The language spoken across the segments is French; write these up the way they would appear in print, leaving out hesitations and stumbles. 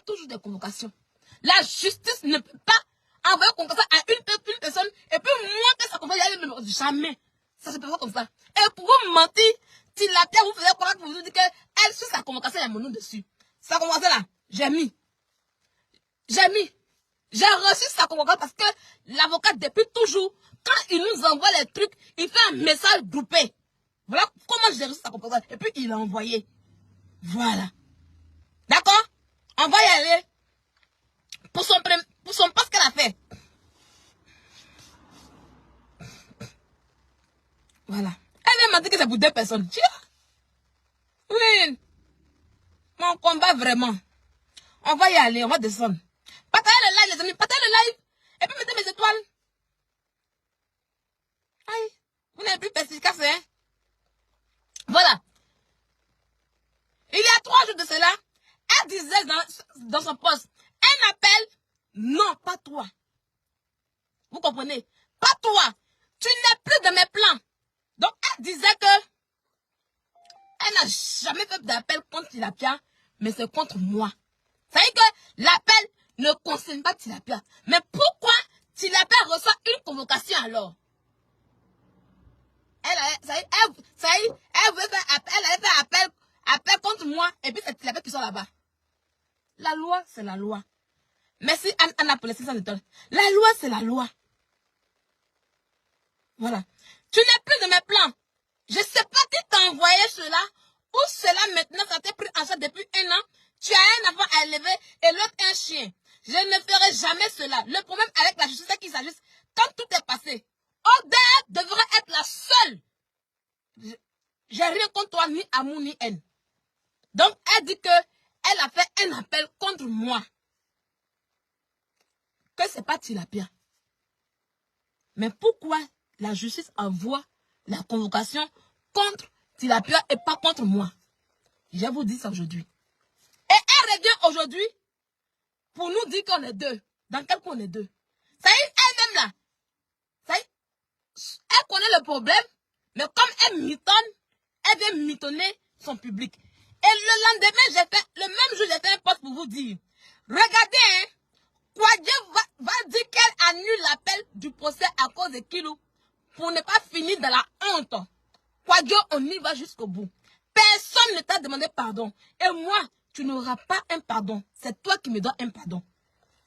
toujours des convocations. La justice ne peut pas envoyer une convocation à une personne et puis moi que ça convoque, jamais. Ça se passe pas comme ça. Et pour vous mentir, Tilapia vous faisait croire pour vous dire qu'elle sur sa convocation, il y a mon nom dessus. Sa convocation là, j'ai mis. J'ai reçu sa convocation parce que l'avocat, depuis toujours, quand il nous envoie les trucs, il fait un message groupé. Voilà comment j'ai reçu sa convocation. Et puis il l'a envoyé. Voilà. D'accord? On va y aller. Pour son poste qu'elle a fait. Voilà. Elle m'a dit que c'est pour 2 personnes. Oui. Mon combat vraiment. On va y aller, on va descendre. Partagez le live, les amis. Partagez le live. Et puis mettez mes étoiles. Aïe. Vous n'avez plus perspicace, hein? Voilà. Il y a 3 jours de cela, elle disait dans son poste, un appel, non, pas toi. Vous comprenez? Pas toi. Tu n'es plus de mes plans. Donc, elle disait que elle n'a jamais fait d'appel contre Tilapia, mais c'est contre moi. Ça veut dire que l'appel ne concerne pas Tilapia. Mais pourquoi Tilapia reçoit une convocation alors? Elle voulait faire appel contre moi, et puis c'est Tilapia qui sont là-bas. La loi, c'est la loi. Merci Anna pour les 600 étoiles. La loi, c'est la loi. Voilà. Tu n'es plus de mes plans. Je ne sais pas qui t'a envoyé cela, ou cela maintenant, ça t'est pris en charge depuis 1 an. Tu as un enfant à élever et l'autre un chien. Je ne ferai jamais cela. Le problème avec la justice, c'est qu'il s'agisse, quand tout est passé, Oda devrait être la seule. J'ai rien contre toi, ni amour, ni haine. Donc, elle dit que elle a fait un appel contre moi. Que c'est pas Tilapia. Mais pourquoi la justice envoie la convocation contre Tilapia et pas contre moi? Je vous dis ça aujourd'hui. Et elle revient aujourd'hui pour nous dire qu'on est 2. Dans quel coin on est 2? Ça y est, elle-même là. Ça y est, elle connaît le problème, mais comme elle mitonne, elle vient mitonner son public. Et le lendemain, le même jour, j'ai fait un post pour vous dire. Regardez, hein, Kouadje va dire qu'elle annule l'appel du procès à cause de Kilo pour ne pas finir dans la honte. Kouadje, on y va jusqu'au bout. Personne ne t'a demandé pardon. Et moi, tu n'auras pas un pardon. C'est toi qui me dois un pardon.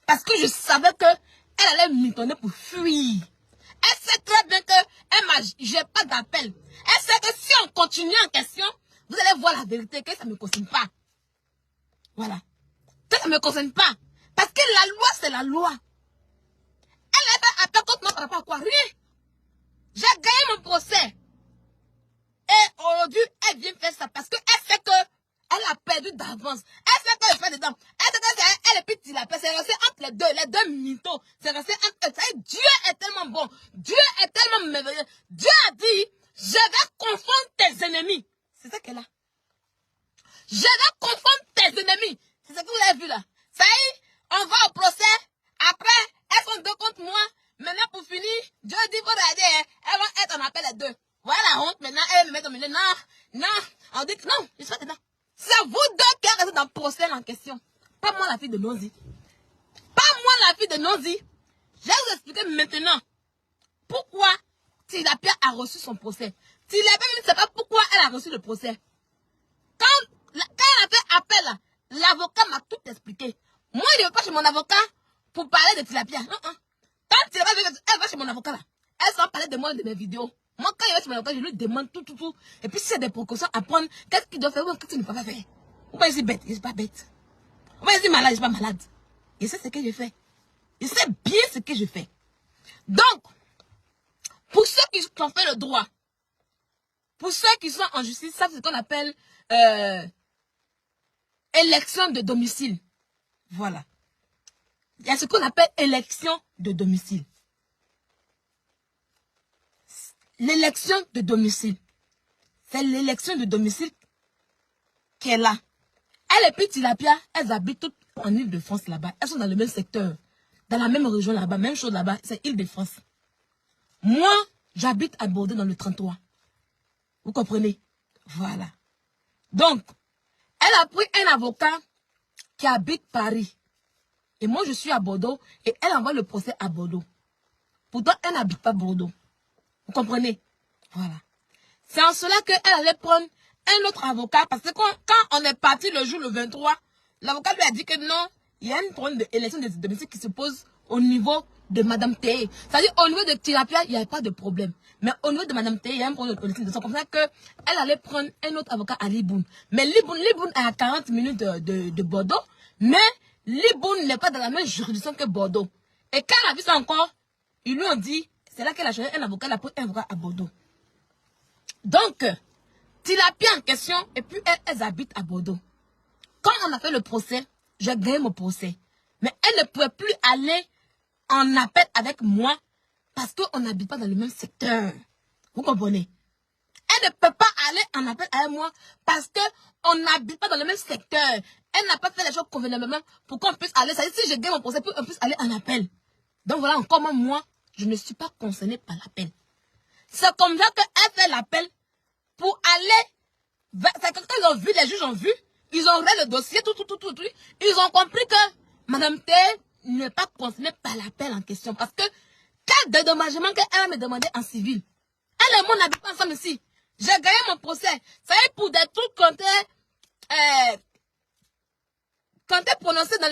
Parce que je savais qu'elle allait mitonner pour fuir. Elle sait très bien que j'ai pas d'appel. Elle sait que si on continue en question, vous allez voir la vérité, que ça ne me concerne pas. Voilà. Que ça ne me concerne pas. Parce que la loi, c'est la loi. Elle a fait appel contre moi par rapport à quoi? Rien. J'ai gagné mon procès. Et aujourd'hui, elle vient faire ça parce qu'elle sait qu'elle a perdu d'avance. Elle sait qu'elle fait dedans. Elle sait qu'elle est petite. C'est resté entre les deux mythos. C'est resté entre eux. Dieu est tellement bon. Dieu est tellement merveilleux. Dieu a dit, je vais confondre tes ennemis. C'est ça qu'elle a. Je vais confondre tes ennemis. C'est ce que vous avez vu là. Ça y est, on va au procès. Après, elles sont 2 contre moi. Maintenant, pour finir, Dieu dit, faut regarder, elles vont être en appel les 2. Voilà la honte. Maintenant, elles me mettent au milieu. Non. On dit que non, je suis pas dedans. C'est vous 2 qui êtes dans le procès en question. Pas moi, la fille de Nozi. Pas moi, la fille de Nozi. Je vais vous expliquer maintenant pourquoi Tilapia a reçu son procès. Tilapia ne sait pas pourquoi elle a reçu le procès. Quand elle a fait appel, l'avocat m'a tout expliqué. Moi, je ne vais pas chez mon avocat pour parler de Tilapia. Quand Tilapia elle va chez mon avocat là, elle va parler de moi, de mes vidéos. Moi, quand il va chez mon avocat, je lui demande tout. Et puis, si c'est des précautions à prendre, qu'est-ce qu'il doit faire ou qu'est-ce qu'il ne peut pas faire? Ou pas, je suis bête, je ne suis pas bête. Ou pas, je suis malade, je ne suis pas malade. Je sais ce que je fais. Je sais bien ce que je fais. Donc, pour ceux qui ont fait le droit, pour ceux qui sont en justice, ça c'est ce qu'on appelle élection de domicile. Voilà. Il y a ce qu'on appelle élection de domicile. L'élection de domicile. C'est l'élection de domicile qui est là. Elle et puis Tilapia, elles habitent toutes en Île-de-France là-bas. Elles sont dans le même secteur. Dans la même région là-bas. Même chose là-bas. C'est Île-de-France. Moi, j'habite à Bordeaux dans le 33. Vous comprenez? Voilà. Donc, elle a pris un avocat qui habite Paris. Et moi, je suis à Bordeaux. Et elle envoie le procès à Bordeaux. Pourtant, elle n'habite pas Bordeaux. Vous comprenez? Voilà. C'est en cela qu'elle allait prendre un autre avocat. Parce que quand on est parti le jour le 23, l'avocat lui a dit que non, il y a une problème d'élection des domiciles qui se pose au niveau de Madame T. C'est-à-dire, au niveau de Tilapia, il n'y a pas de problème. Mais au niveau de Madame T, il y a un problème d'élection. C'est comme ça qu'elle allait prendre un autre avocat à Liboun. Mais Liboun est à 40 minutes de Bordeaux. Mais Liboun n'est pas dans la même juridiction que Bordeaux. Et quand elle a vu ça encore, ils lui ont dit, c'est là qu'elle a choisi un avocat, elle a pris un avocat à Bordeaux. Donc, Tilapia en question, et puis elles habitent à Bordeaux. Quand on a fait le procès, j'ai gagné mon procès. Mais elle ne pouvait plus aller en appel avec moi parce qu'on n'habite pas dans le même secteur. Vous comprenez? Elle ne peut pas aller en appel avec moi parce qu'on n'habite pas dans le même secteur. Elle n'a pas fait les choses convenablement pour qu'on puisse aller. C'est-à-dire, si je gagne mon procès, pour qu'on puisse aller en appel. Donc voilà, encore moi, je ne suis pas concernée par l'appel. C'est comme ça qu'elle fait l'appel pour aller. C'est quand ils ont vu, les juges ont vu, ils ont regardé le dossier, tout. Ils ont compris que Madame T n'est pas concernée par l'appel en question. Parce que quel dédommagement qu'elle a me demandé en civil. Elle et moi n'habitent pas ensemble ici. J'ai gagné mon procès. Ça y est, pour des trucs quand t'es prononcé dans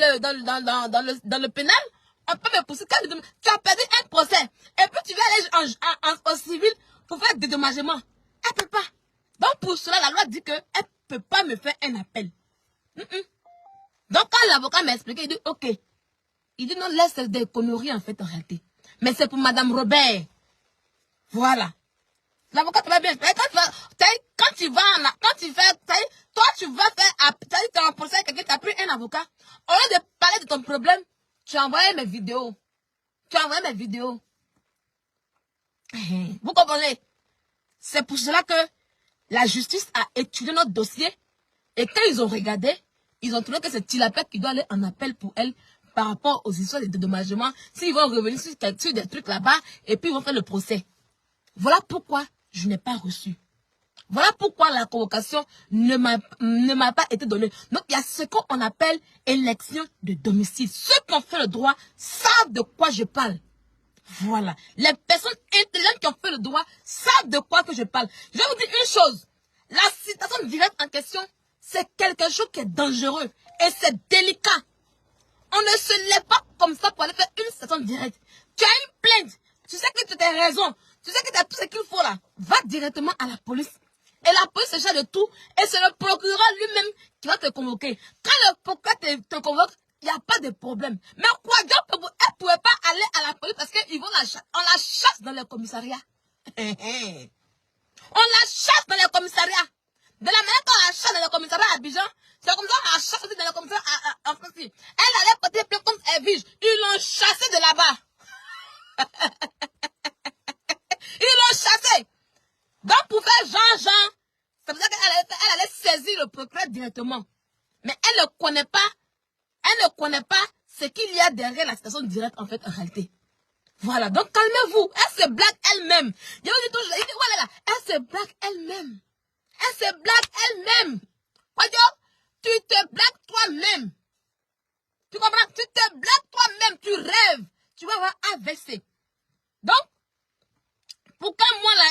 le pénal, on peut me pousser. Tu as perdu un procès. Et puis tu vas aller en civil pour faire des dédommagements. Elle ne peut pas. Donc pour cela, la loi dit qu'elle ne peut pas me faire un appel. Donc quand l'avocat m'a expliqué, il dit ok. Il dit non, laisse des conneries en fait en réalité. Mais c'est pour Madame Robert. Voilà. L'avocat te va bien expliquer. Quand tu fais, toi tu vas faire, tu es en procès avec quelqu'un, tu as pris un avocat. Au lieu de parler de ton problème, tu as envoyé mes vidéos. Vous comprenez? C'est pour cela que la justice a étudié notre dossier. Et quand ils ont regardé, ils ont trouvé que c'est Tilapia qui doit aller en appel pour elle par rapport aux histoires de dédommagement. S'ils vont revenir sur des trucs là-bas, et puis ils vont faire le procès. Voilà pourquoi je n'ai pas reçu. Voilà pourquoi la convocation ne m'a pas été donnée. Donc, il y a ce qu'on appelle élection de domicile. Ceux qui ont fait le droit savent de quoi je parle. Voilà. Les personnes intelligentes qui ont fait le droit savent de quoi que je parle. Je vais vous dire une chose. La citation directe en question, c'est quelque chose qui est dangereux. Et c'est délicat. On ne se lève pas comme ça pour aller faire une citation directe. Tu as une plainte. Tu sais que tu as raison. Tu sais que tu as tout ce qu'il faut là. Va directement à la police. Et la police se charge de tout. Et c'est le procureur lui-même qui va te convoquer. Quand le procureur te convoque, il n'y a pas de problème. Mais quoi, elle ne pouvait pas aller à la police parce qu'on la chasse dans le commissariat. On la chasse dans le commissariat. De la manière qu'on la chasse dans le commissariat à Abidjan, c'est comme ça qu'on la chasse aussi dans le commissariat en France. Elle allait porter plainte contre Evige. Ils l'ont chassée de là-bas. Ils l'ont chassée. Donc pour faire Jean, c'est pour ça qu'elle allait saisir le procureur directement. Mais elle ne connaît pas ce qu'il y a derrière la citation directe en fait en réalité. Voilà, donc calmez-vous. Elle se blague elle-même. Je vous dis toujours, voilà, elle se blague elle-même. Elle se blague elle-même. Tu te blagues toi-même. Tu comprends? Tu te blagues toi-même. Tu rêves. Tu vas avoir AVC. Donc, pour que moi, là,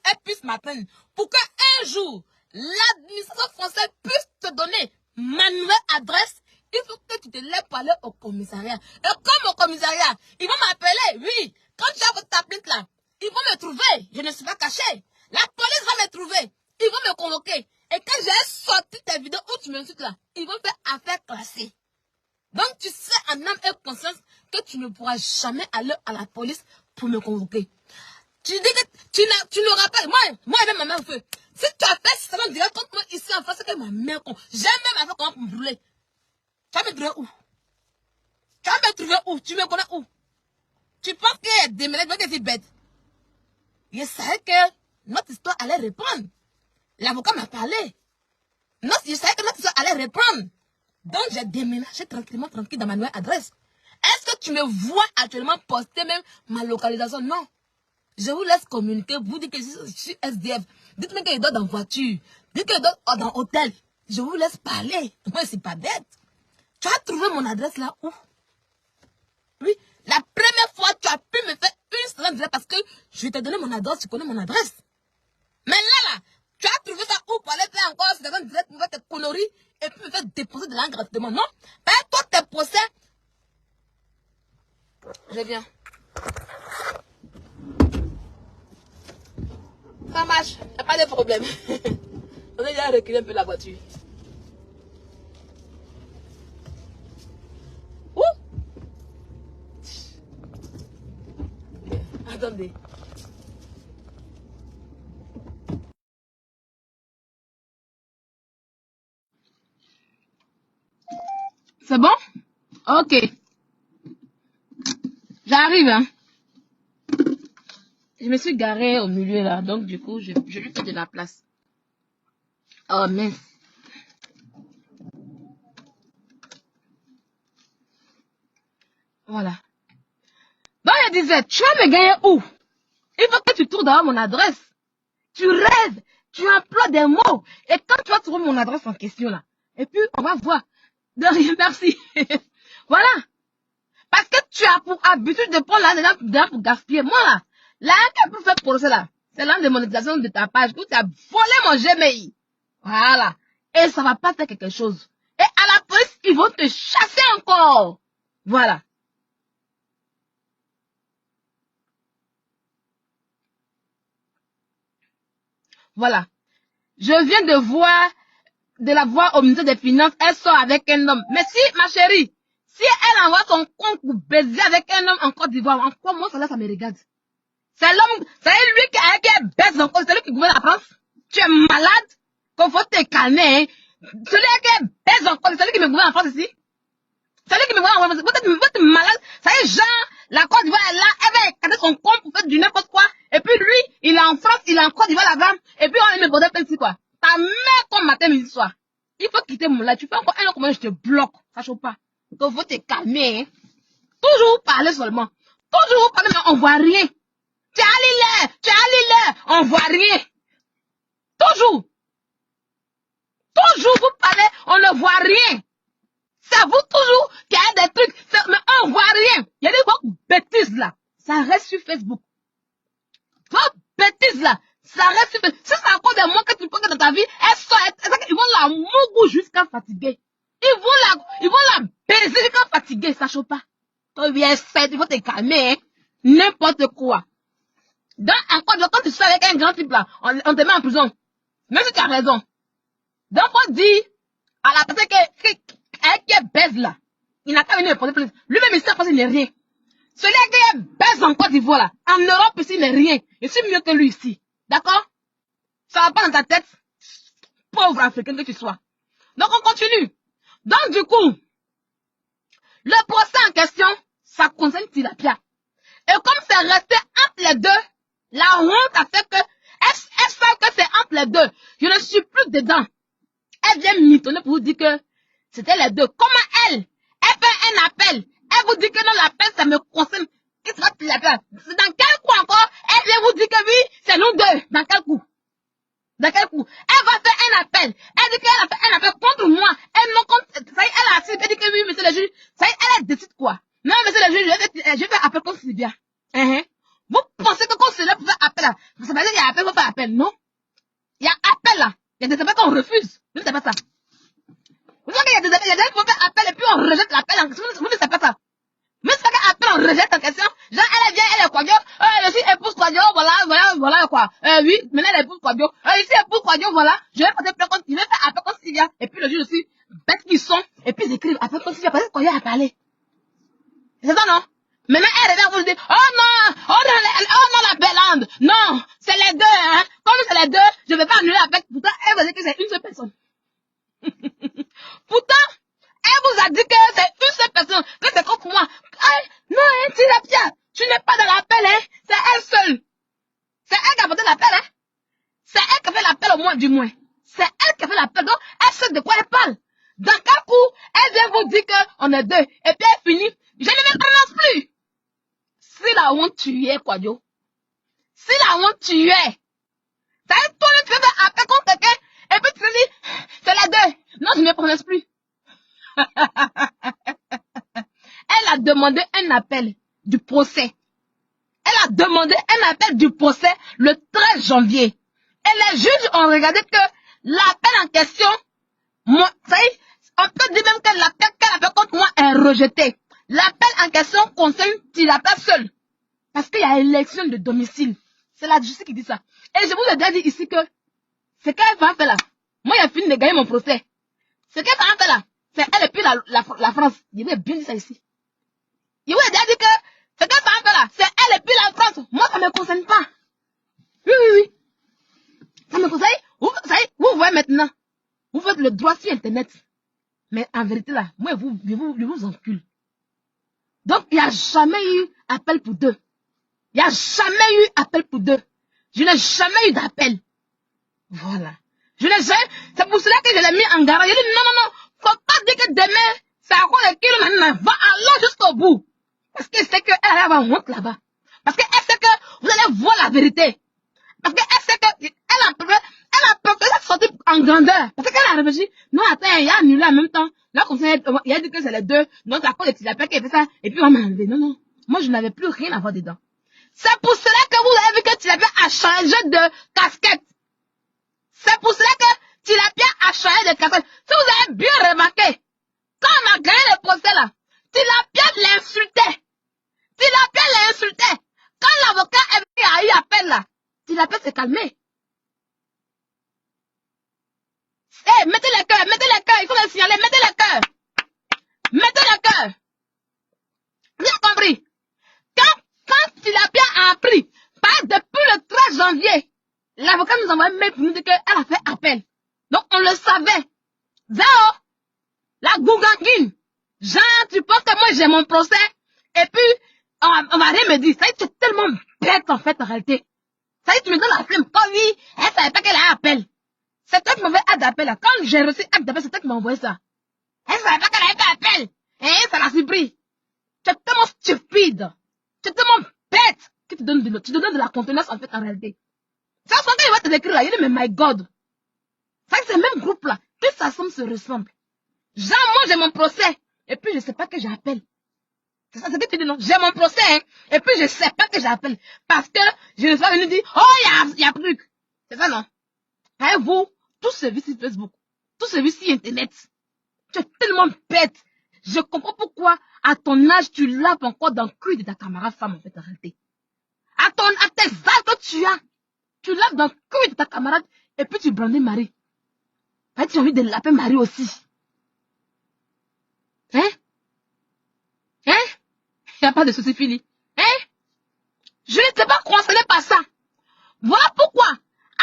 elle puisse m'atteindre. Pour qu'un jour, l'administration française puisse te donner ma nouvelle adresse, il faut que tu te lèves pour aller au commissariat. Et comme au commissariat, ils vont m'appeler, oui. Quand tu as ta plainte là, ils vont me trouver. Je ne suis pas caché. La police va me trouver. Ils vont me convoquer. Et quand j'ai sorti tes vidéos où tu m'insultes là, ils vont faire affaire classée. Donc tu sais en âme et conscience que tu ne pourras jamais aller à la police pour me convoquer. Tu dis que tu n'auras pas. Moi, avec ma mère au feu. Si tu as fait ça, on dirait contre moi ici en face, c'est que ma mère con. J'ai même fait comment pour me brûler. Tu vas me trouver où? Tu vas me trouver où? Tu me connais où? Tu penses qu'il y a des ménages qui sont bêtes? Je savais que notre histoire allait répondre. L'avocat m'a parlé. Non, je savais que notre histoire allait répondre. Donc, j'ai déménagé tranquille dans ma nouvelle adresse. Est-ce que tu me vois actuellement poster même ma localisation? Non. Je vous laisse communiquer. Vous dites que je suis SDF. Dites-moi que je dors dans voiture. Dites que je dors dans hôtel. Je vous laisse parler. Moi, je ne suis pas bête. Tu as trouvé mon adresse là où? Oui, la première fois, tu as pu me faire une seule direct parce que je t'ai donné mon adresse, tu connais mon adresse. Mais là, tu as trouvé ça où pour aller faire encore c'est direct pour faire tes conneries et puis me faire déposer de l'argent gratuitement. Non, toi tes procès. Je viens. Ça marche, il n'y a pas de problème. On a déjà reculé un peu la voiture. Ouh! Attendez. C'est bon? Ok. J'arrive, hein. Je me suis garée au milieu là, donc du coup, je lui fais de la place. Oh mince. Voilà. Donc je disais, tu vas me gagner où? Il faut que tu trouves d'abord mon adresse. Tu rêves, tu emploies des mots. Et quand tu vas trouver mon adresse en question là, et puis on va voir. De rien, merci. Voilà. Parce que tu as pour habitude de prendre l'argent pour gaspiller. Moi là, l'argent qui a pu faire procès là, c'est l'argent de monétisation de ta page. Que tu as volé mon Gmail. Voilà. Et ça va pas faire quelque chose. Et à la police, ils vont te chasser encore. Voilà. Voilà. Je viens de la voir au ministère des Finances, elle sort avec un homme. Mais si, ma chérie, si elle envoie son compte pour baiser avec un homme en Côte d'Ivoire, en quoi moi, ça me regarde? C'est l'homme, c'est lui qui baise encore, c'est lui qui gouverne la France. Tu es malade? Qu'il faut te calmer, hein. Celui qui baise encore, c'est lui qui me gouverne en France ici. C'est lui qui me gouverne en France. Vous êtes malade? Ça y est, Jean, la Côte d'Ivoire est là, elle va écarter son compte pour faire du n'importe quoi. Et puis lui, il est en France, il est en Côte d'Ivoire là-bas. Et puis on me bordel plein de quoi. Ta mère comme matin, midi, soir. Il faut quitter mon live. Tu fais encore un an comment je te bloque. Ça chauffe pas. Donc faut te calmer, hein. Toujours parler seulement. Toujours parler, mais on voit rien. Tu as l'île, on voit rien. Toujours. Toujours vous parlez, on ne voit rien. C'est vous toujours qui a des trucs, mais on voit rien. Il y a des bêtises là. Ça reste sur Facebook. Vos bêtises là, ça reste sur Facebook. Si c'est encore des mots que tu prends dans ta vie, ils vont la mougou jusqu'à fatiguer. Ils vont la baiser jusqu'à fatiguer, ça chauffe pas. Toi, viens, il faut te calmer, hein. N'importe quoi. Donc, encore, quand tu sors avec un grand type là, on te met en prison. Même si tu as raison. Donc, on dit à la personne qui baise là, il n'a qu'à venir me poser plainte. Lui-même, il sait pas s'il n'est rien. Celui qui baise en Côte d'Ivoire là, en Europe ici, il n'est rien. Je suis mieux que lui ici. D'accord? Ça va pas dans ta tête? Pauvre Africain que tu sois. Donc, on continue. Donc, du coup, le procès en question, ça concerne Tilapia. Et comme c'est resté entre les deux, la honte a fait que, elle sait que c'est entre les deux. Je ne suis plus dedans. Elle vient mitonner pour vous dire que c'était les deux. Comment elle fait un appel. Elle vous dit que non, l'appel, ça me concerne. Qu'est-ce que c'est l'appel? Dans quel coup encore? Elle vient vous dire que oui, c'est nous deux. Dans quel coup? Dans quel coup? Elle va faire un appel. Elle dit qu'elle a fait un appel contre moi. Elle non contre, ça y est, elle a assis. Elle dit que oui, monsieur le juge. Ça y est, elle décide quoi? Non, monsieur le juge, je vais appeler contre Sylvia. Vous pensez que quand Sylvia peut faire appel là, ça veut dire qu'il y a appel, il faut faire appel, non? Il y a appel là. Il y a des appels qu'on refuse. Vous ne savez pas ça. Vous savez qu'il y a des appels, il y a des gens qui vont faire appel et puis on rejette l'appel. Vous ne savez pas ça. Mais c'est qu'appel on rejette en question. Genre, elle vient, elle est Kouadio. Je suis épouse Kouadio, voilà quoi. Oui, maintenant elle est épouse Kouadio. Je suis épouse Kouadio, voilà. Je vais porter plainte contre, je vais faire appel contre Sylvia. Et puis le juge aussi, bête qu'ils sont. Et puis ils écrivent appel contre Sylvia parce que Kouadio a parlé. C'est ça, non? Maintenant, elle revient vous dire, oh non, la Bellande. Non, c'est les deux, hein. Comme c'est les deux, je vais pas annuler l'appel. Pourtant, elle va dire que c'est une seule personne. Pourtant, elle vous a dit que c'est une seule personne, que c'est contre moi. Non, hein, Tilapia, tu n'es pas dans l'appel, hein. C'est elle seule. C'est elle qui a porté l'appel, hein. C'est elle qui a fait l'appel au moins, du moins. C'est elle qui a fait l'appel. Donc, elle sait de quoi elle parle. Dans quel coup, elle vient vous dire qu'on est deux. Et puis elle finit. Je ne me prononce plus. Si la honte tu es, Kouadio. Si la honte tu es. Ça veut dire, toi, tu fais un appel contre quelqu'un. Et puis tu te dis, c'est les deux. Non, je ne me prononce plus. Elle a demandé un appel du procès. Elle a demandé un appel du procès le 13 janvier. Et les juges ont regardé que l'appel en question, moi, on peut dire même que l'appel qu'elle a fait contre moi est rejeté. L'appel en question concerne Tilapia seul. Parce qu'il y a élection de domicile. C'est la justice qui dit ça. Et je vous ai déjà dit ici que ce qu'elle va faire là, moi j'ai fini de gagner mon procès. Ce qu'elle va faire là, c'est elle et puis la France. Je vais bien dire ça ici. Je vous ai déjà dit que ce qu'elle va faire là, c'est elle et puis la France. Moi ça ne me concerne pas. Oui. Ça me concerne. Vous voyez maintenant. Vous faites le droit sur internet. Mais en vérité là, moi je vous encule. Donc il n'y a jamais eu appel pour deux. Il n'y a jamais eu appel pour deux. Je n'ai jamais eu d'appel. Voilà. Je n'ai jamais... C'est pour cela que je l'ai mis en garde. Je dis non. Faut pas dire que demain, c'est à cause de qui maintenant. Va, allons jusqu'au bout. Parce qu'elle sait qu'elle va avoir honte là-bas. Parce qu'elle sait que vous allez voir la vérité. Parce qu'elle sait qu'elle a préféré sortir en grandeur. Parce qu'elle a réfléchi. Non, attends, il y a annulé en même temps. Là, comme ça, il a dit que c'est les deux. Donc, c'est à cause de Tilapia qui a fait ça. Et puis, on m'a enlevé. Non. Moi, je n'avais plus rien à voir dedans. C'est pour cela que vous avez vu que Tilapia a changé de casquette. C'est pour cela que Tilapia a changé de casquette. Si vous avez bien remarqué, quand on a gagné le procès là, Tilapia l'insultait. Quand l'avocat a eu appel là, Tilapia s'est calmé. Mettez les cœurs, il faut le signaler, mettez les cœurs. Vous avez compris? Quand Tilapia a appris, depuis le 13 janvier, l'avocat nous envoie un mail pour nous dire qu'elle a fait appel. Donc on le savait. Zao, la Gouganguine. Genre, tu penses que moi j'ai mon procès, et puis on va rien me dire. Ça y est, tu es tellement bête en fait en réalité. Ça y est, tu me donnes la flemme. Quand oui, elle savait pas qu'elle a appel. C'est toi qui m'avais acte d'appel là. Quand j'ai reçu acte d'appel, c'est toi qui m'as envoyé ça. Elle savait pas qu'elle avait fait appel. Et ça l'a surpris. Tu es tellement stupide. Tu es tellement bête que tu te donnes de la contenance en fait en réalité. C'est ce qu'il va te décrire là. Il dit mais my God. Ça c'est le même groupe là. Que ça se ressemble. Genre moi j'ai mon procès. Et puis je sais pas que j'appelle. C'est ça ce que tu dis non. J'ai mon procès hein. Et puis je sais pas que j'appelle. Parce que je ne suis pas venu dire oh il y a truc. C'est ça non. Et vous, tout ce service sur Facebook, tout ce service sur internet. Tu es tellement bête. Je comprends pourquoi, à ton âge, tu laves encore dans le cul de ta camarade femme, en fait, en réalité. À tes âges que tu laves dans le cul de ta camarade, et puis tu brandis Marie. Et tu as envie de laver Marie aussi. Hein? Il n'y a pas de souci, Philly. Je ne t'ai pas concerné par ça. Voilà pourquoi,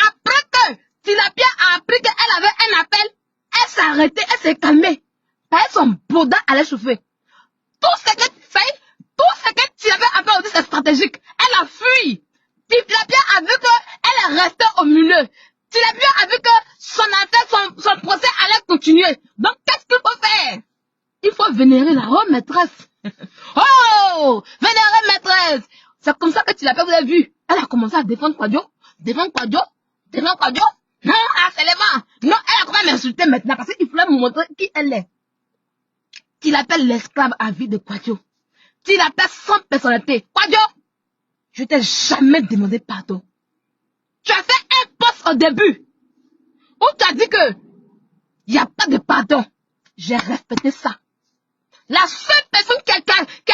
après que Tilapia a appris qu'elle avait un appel, elle s'est arrêtée, elle s'est calmée. Parce que son boda allait chauffer. Tout ce que Tilapia a fait aussi, c'est stratégique. Elle a fui. Tilapia a vu qu'elle est restée au milieu. Tilapia a vu que son affaire, son procès allait continuer. Donc, qu'est-ce qu'il faut faire? Il faut vénérer la haute maîtresse. Oh! Vénérer maîtresse! C'est comme ça que Tilapia, vous avez vu. Elle a commencé à défendre Kwadjo. Non, harcèlement. Non, elle a quand même insulté maintenant parce qu'il fallait me montrer qui elle est. Tilapia l'esclave à vie de Kwadjo. Tilapia sans personnalité. Kwadjo, je t'ai jamais demandé pardon. Tu as fait un post au début où tu as dit que il n'y a pas de pardon. J'ai respecté ça. La seule personne qui a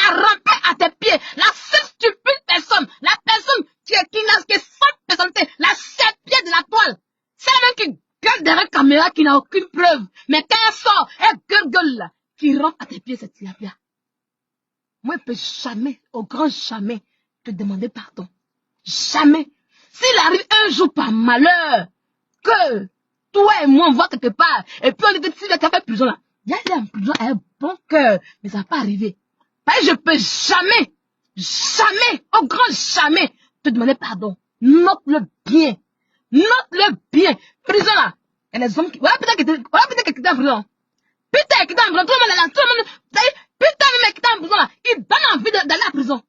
rampé à tes pieds, la seule stupide personne, la personne qui est sans personnalité, la serpillère de la toile, c'est la même qui gueule derrière la caméra qui n'a aucune preuve. Mais quand elle sort, elle gueule là, qui rampe à tes pieds, c'est Tilapia. Moi, je ne peux jamais, au grand jamais, te demander pardon. Jamais. S'il arrive un jour par malheur, que toi et moi on voit quelque part, et puis on dit que si tu as fait prison là, il y a en prison à un bon cœur, mais ça va pas arriver. Parce que je peux jamais, au grand jamais, te demander pardon. Note-le bien. Prison là, il y a des hommes qui... Voilà peut-être que tu es en prison. Putain, qui est en prison, tout le monde est là, putain, mais qui est en prison là, il donne envie d'aller en prison.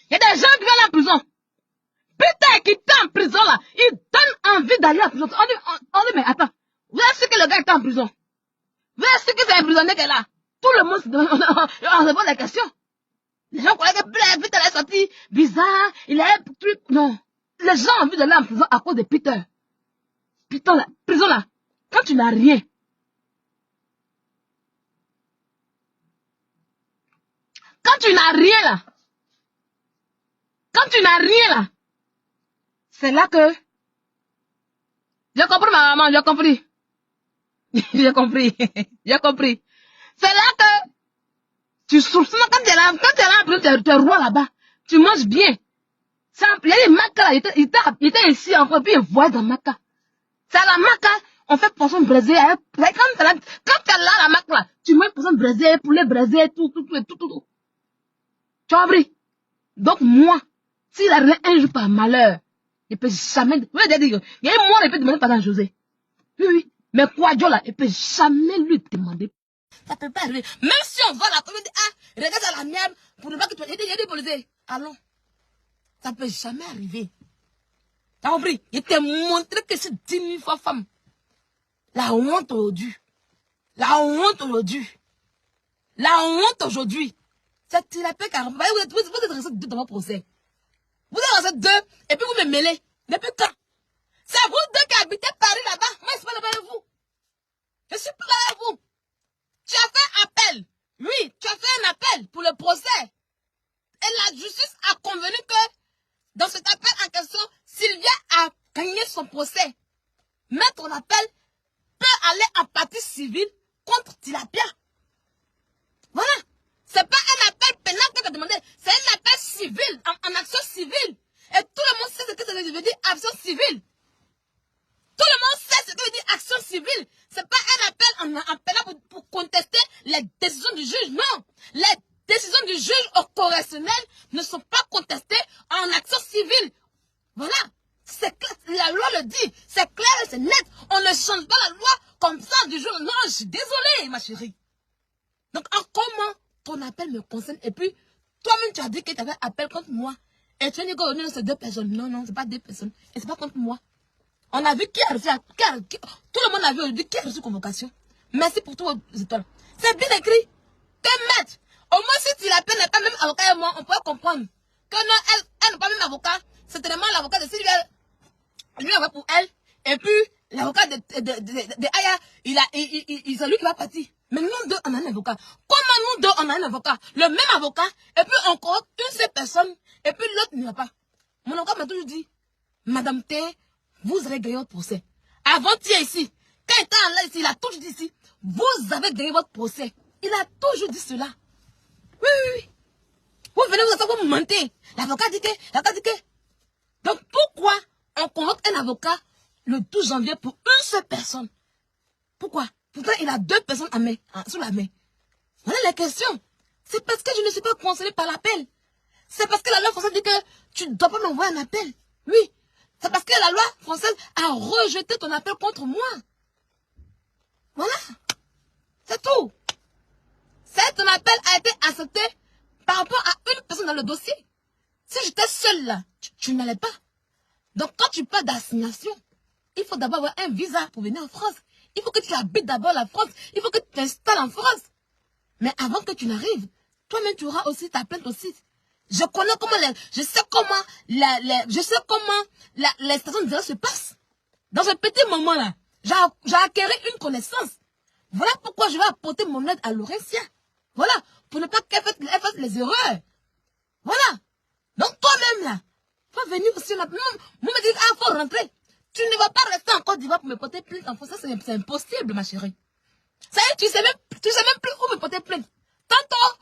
Il y a des gens qui viennent en prison. Putain, qui est en prison là, il donne envie d'aller en prison. On dit, mais attends, vous avez su que le gars est en prison. Vous avez su que c'est un prisonnier qui est là. Tout le monde on se pose la question. Les gens croyaient que Peter est sorti bizarre, il a un truc. Non. Les gens ont envie d'aller en prison à cause de Peter. Putain, la prison là, quand tu n'as rien. Quand tu n'as rien là. Quand tu n'as rien là. C'est là que. J'ai compris ma maman, j'ai compris. J'ai compris. J'ai compris. C'est là que tu soupçonnes quand tu es là, tu es roi là-bas. Tu manges bien. Il y a des macas là, il était ici encore, puis il voit dans maca. C'est à la maca, on fait poisson braisé. Quand tu es là, la maca là, tu manges poisson braisé, poulet braisé, tout. Tu as compris? Donc moi, s'il arrive un jour par malheur, il peut jamais. Il y a un mois, il peut demander pardon à José. Oui. Mais quoi, Dieu là, il peut jamais lui demander. Ça peut pas arriver. Même si on va la commune, regarde à la mienne, pour ne pas que tu aies des policiers. Allons. Ça peut jamais arriver. T'as compris? Il t'a montré que c'est 10 000 fois femme. La honte aujourd'hui. La honte aujourd'hui. La honte aujourd'hui. C'est la paix car vous êtes restés deux dans mon procès. Vous êtes restés deux et puis vous me mêlez. Depuis quand? C'est vous deux qui habitez Paris là-bas. Moi, je suis pas là-bas avec vous. Je suis pas là avec vous. Tu as fait appel. Oui, tu as fait un appel pour le procès. Et la justice a convenu que dans cet appel en question, Sylvia a gagné son procès. Mais ton appel peut aller en partie civile contre Tilapia. Voilà. C'est pas un appel pénal que tu as demandé. C'est un appel civil, en action civile. Et tout le monde sait ce que ça veut dire action civile. Tout le monde sait ce que veut dire action civile. C'est pas un appel en pénal pour contester les décisions du juge. Non. Les décisions du juge au correctionnel ne sont pas contestées en action civile. Voilà. C'est clair. La loi le dit. C'est clair et c'est net. On ne change pas la loi comme ça du jour. Non, je suis désolée, ma chérie. Donc, comment ton appel me concerne? Et puis, toi-même, tu as dit que tu avais appel contre moi. Et tu as dit que c'est deux personnes. Non, non, c'est pas deux personnes. Et c'est pas contre moi. On a vu qui a reçu, tout le monde a vu aujourd'hui qui a reçu convocation. Merci pour tous vos étoiles. C'est bien écrit. Que maître. Au moins, si tu l'appelles n'est pas même avocat et moi, on pourrait comprendre. Que non, elle n'est pas même avocat. C'est tellement l'avocat de Sylvia. Lui, on va pour elle. Et puis, l'avocat de Aya, c'est lui qui va partir. Mais nous deux, on a un avocat. Comment nous deux, on a un avocat? Le même avocat. Et puis, encore une seule personne. Et puis, l'autre n'y a pas. Mon avocat m'a toujours dit, Madame T, vous avez gagné votre procès. Avant-hier ici, quand il était en là ici, il a toujours dit ici, vous avez gagné votre procès. Il a toujours dit cela. Oui. Vous venez vous mentez. L'avocat dit que. Donc pourquoi on convoque un avocat le 12 janvier pour une seule personne? Pourquoi? Pourtant, il a deux personnes sous la main. Voilà la question. C'est parce que je ne suis pas concernée par l'appel. C'est parce que la loi française dit que tu ne dois pas m'envoyer un appel. Oui. C'est parce que la loi française a rejeté ton appel contre moi. Voilà. C'est tout. Ton appel a été accepté par rapport à une personne dans le dossier. Si j'étais seule là, tu n'allais pas. Donc quand tu parles d'assignation, il faut d'abord avoir un visa pour venir en France. Il faut que tu habites d'abord la France. Il faut que tu t'installes en France. Mais avant que tu n'arrives, toi-même tu auras aussi ta plainte aussi. Je connais comment je sais comment les stations de direct se passent. Dans ce petit moment-là, j'ai acquis une connaissance. Voilà pourquoi je vais apporter mon aide à Laurentia. Voilà, pour ne pas qu'elle fasse les erreurs. Voilà. Donc toi-même là, faut venir aussi là. Moi me dire, faut rentrer. Tu ne vas pas rester en Côte d'Ivoire pour me porter plainte en France. Ça, c'est impossible, ma chérie. Ça y est, tu sais même plus où me porter plainte. Tantôt,